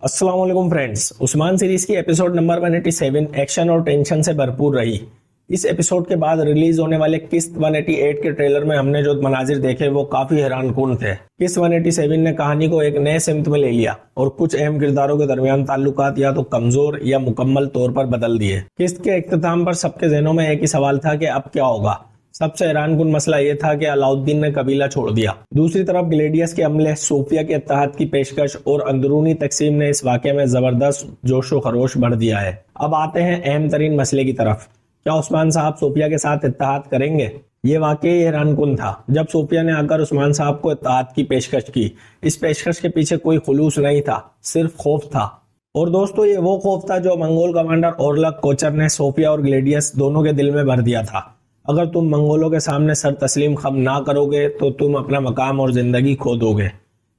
अस्सलाम वालेकुम friends. Usman series की एपिसोड नंबर 187 एक्शन और टेंशन से भरपूर रही। इस एपिसोड के बाद रिलीज होने वाले किस्त 188 के ट्रेलर में हमने जो मनाजिर देखे वो काफी हैरानकुन थे। किस्त 187 ने कहानी को एक नए सिमत में ले लिया और कुछ अहम किरदारों के दरमियान ताल्लुकात या तो कमजोर या मुकम्मल तौर पर बदल दिए। किस्त के इख्तिताम पर सबके ज़हनों में एक ही सवाल था कि अब क्या होगा। सबसे हैरानकुन मसला ये था कि अलाउद्दीन ने कबीला छोड़ दिया। दूसरी तरफ ग्लेडियस के अमले, सूफिया के इत्तेहाद की पेशकश और अंदरूनी तकसीम ने इस वाक़े में जबरदस्त जोशो खरोश भर दिया है। अब आते हैं अहम तरीन मसले की तरफ। क्या उस्मान साहब सूफिया के साथ इत्तेहाद करेंगे? ये वाकई हैरानकुन था जब सूफिया ने आकर उस्मान साहब को इत्तेहाद की पेशकश की। इस पेशकश के पीछे कोई खुलूस नहीं था, सिर्फ खौफ था। और दोस्तों, ये वो खौफ था जो मंगोल कमांडर ओरलक कोचर ने सूफिया और ग्लेडियस दोनों के दिल में भर दिया था। अगर तुम मंगोलों के सामने सर तस्लीम खम ना करोगे तो तुम अपना मकाम और जिंदगी खो दोगे।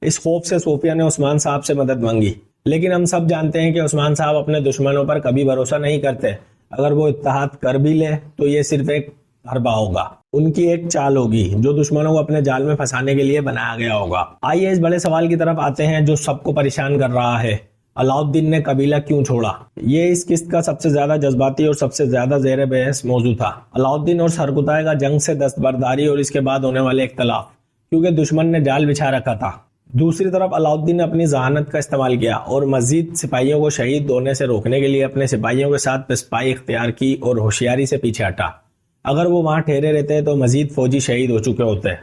इस खौफ से सूफिया ने उस्मान साहब से मदद मांगी। लेकिन हम सब जानते हैं कि उस्मान साहब अपने दुश्मनों पर कभी भरोसा नहीं करते। अगर वो इत्तेहाद कर भी ले तो ये सिर्फ एक हरबा होगा, उनकी एक चाल होगी जो दुश्मनों को अपने जाल में फंसाने के लिए बनाया गया होगा। आइए इस बड़े सवाल की तरफ आते हैं जो सबको परेशान कर रहा है। अलाउद्दीन ने कबीला क्यों छोड़ा? ये इस किस्त का सबसे ज्यादा जज्बाती और सबसे ज्यादा ज़ेर बहस मौजू था। अलाउद्दीन और सरकुताय का जंग से दस्तबरदारी और इसके बाद होने वाले इख्तलाफ, क्योंकि दुश्मन ने जाल बिछा रखा था। दूसरी तरफ अलाउद्दीन ने अपनी जहानत का इस्तेमाल किया और मजीद सिपाहियों को शहीद होने से रोकने के लिए अपने सिपाहियों के साथ पिस्पाई इख्तियार की और होशियारी से पीछे हटा। अगर वो वहां ठहरे रहते तो मजीद फौजी शहीद हो चुके होते।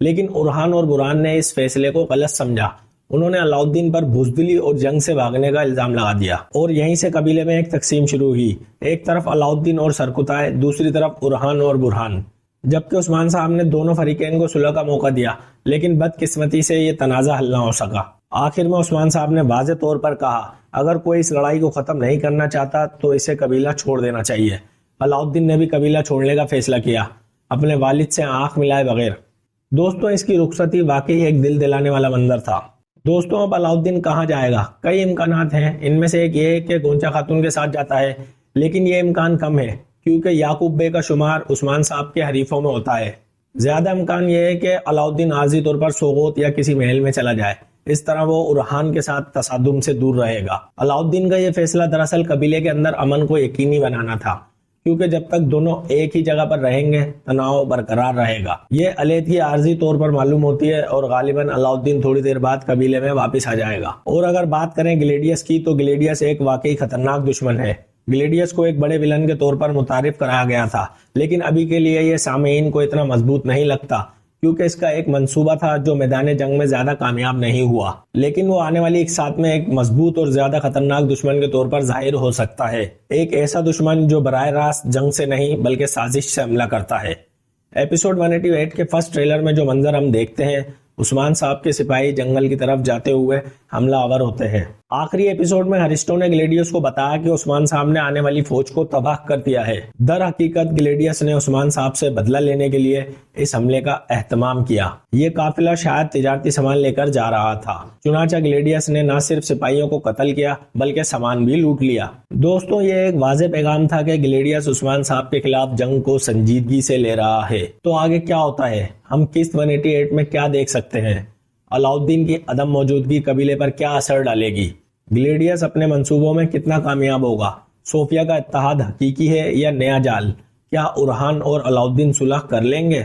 लेकिन उरहान और बुरहान ने इस फैसले को गलत समझा। उन्होंने अलाउद्दीन पर बुज़दिली और जंग से भागने का इल्जाम लगा दिया और यहीं से कबीले में एक तकसीम शुरू हुई। एक तरफ अलाउद्दीन और सरकुताय, दूसरी तरफ उरहान और बुरहान। जबकि उस्मान साहब ने दोनों फरीकैन को सुलह का मौका दिया, लेकिन बदकिस्मती से ये तनाज़ा हल ना हो सका। आखिर में उस्मान साहब ने वाज़े तौर पर कहा, अगर कोई इस लड़ाई को खत्म नहीं करना चाहता तो इसे कबीला छोड़ देना चाहिए। अलाउद्दीन ने भी कबीला छोड़ने का फैसला किया, अपने वालिद से आंख मिलाए बगैर। दोस्तों, इसकी रुखसती वाकई एक दिल दिलाने वाला मंजर था। दोस्तों, अब अलाउद्दीन कहाँ जाएगा? कई इम्कानात हैं। इनमें से एक ये है कि गोंचा खातून के साथ जाता है, लेकिन ये इम्कान कम है क्योंकि याकूब बे का शुमार उस्मान साहब के हरीफों में होता है। ज्यादा इम्कान यह है कि अलाउद्दीन आर्जी तौर पर सोगोत या किसी महल में चला जाए। इस तरह वो उरहान के साथ तसादुम से दूर रहेगा। अलाउद्दीन का यह फैसला दरअसल कबीले के अंदर अमन को यकीनी बनाना था, क्योंकि जब तक दोनों एक ही जगह पर रहेंगे तनाव बरकरार रहेगा। ये अलहदगी आर्जी तौर पर मालूम होती है और गालिबन अलाउद्दीन थोड़ी देर बाद कबीले में वापस आ जाएगा। और अगर बात करें ग्लेडियस की, तो ग्लेडियस एक वाकई खतरनाक दुश्मन है। ग्लेडियस को एक बड़े विलन के तौर पर मुतारिफ कराया गया था, लेकिन अभी के लिए ये सामीन को इतना मजबूत नहीं लगता क्योंकि इसका एक मंसूबा था जो मैदान जंग में ज्यादा कामयाब नहीं हुआ। लेकिन वो आने वाली एक साथ में एक मजबूत और ज्यादा खतरनाक दुश्मन के तौर पर जाहिर हो सकता है। एक ऐसा दुश्मन जो बराह रास्त जंग से नहीं बल्कि साजिश से हमला करता है। एपिसोड 188 के फर्स्ट ट्रेलर में जो मंजर हम देखते हैं, उस्मान साहब के सिपाही जंगल की तरफ जाते हुए हमलावर होते हैं। आखिरी एपिसोड में हरिस्टो ने ग्लेडियस को बताया कि उस्मान साहब ने आने वाली फौज को तबाह कर दिया है। दर हकीकत ग्लेडियस ने उस्मान साहब से बदला लेने के लिए इस हमले का एहतमाम किया। ये काफिला शायद तिजारती सामान लेकर जा रहा था। चुनाचा ग्लेडियस ने न सिर्फ सिपाहियों को कत्ल किया बल्कि सामान भी लूट लिया। दोस्तों, ये एक वाज़ेह पैगाम था कि ग्लेडियस उस्मान साहब के खिलाफ जंग को संजीदगी से ले रहा है। तो आगे क्या होता है? हम किस्त 188 में क्या देख सकते हैं? अलाउद्दीन की अदम मौजूदगी कबीले पर क्या असर डालेगी? ग्लेडियस अपने मंसूबों में कितना कामयाब होगा? सोफिया का इत्तेहाद हकीकी है या नया जाल? क्या उरहान और अलाउद्दीन सुलह कर लेंगे?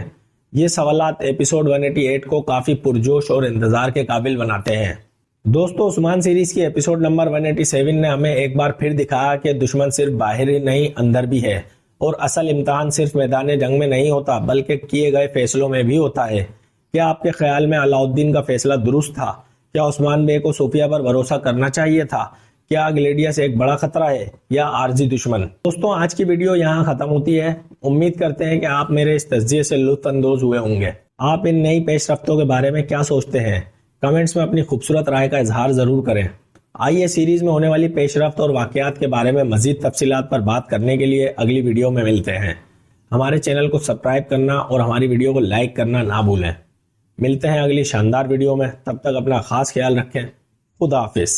ये सवालात एपिसोड 188 को काफी पुरजोश और इंतजार के काबिल बनाते हैं। दोस्तों, उस्मान सीरीज की एपिसोड नंबर 187 ने हमें एक बार फिर दिखाया कि दुश्मन सिर्फ बाहर ही नहीं अंदर भी है और असल इम्तिहान सिर्फ मैदान जंग में नहीं होता बल्कि किए गए फैसलों में भी होता है। क्या आपके ख्याल में अलाउद्दीन का फैसला दुरुस्त था? क्या उस्मान बे को सूफिया पर भरोसा करना चाहिए था? क्या ग्लेडियस एक बड़ा खतरा है या आर्जी दुश्मन? दोस्तों, आज की वीडियो यहाँ खत्म होती है। उम्मीद करते हैं कि आप मेरे इस तज्जिये से लुत्फ अंदोज हुए होंगे। आप इन नई पेशरफ्तों के बारे में क्या सोचते हैं? कमेंट्स में अपनी खूबसूरत राय का इजहार जरूर करें। आइए सीरीज में होने वाली पेशरफ्त और वाकयात के बारे में मजीद तफसीलात पर बात करने के लिए अगली वीडियो में मिलते हैं। हमारे चैनल को सब्सक्राइब करना और हमारी वीडियो को लाइक करना ना भूलें। मिलते हैं अगली शानदार वीडियो में। तब तक अपना खास ख्याल रखें। खुदा हाफिज।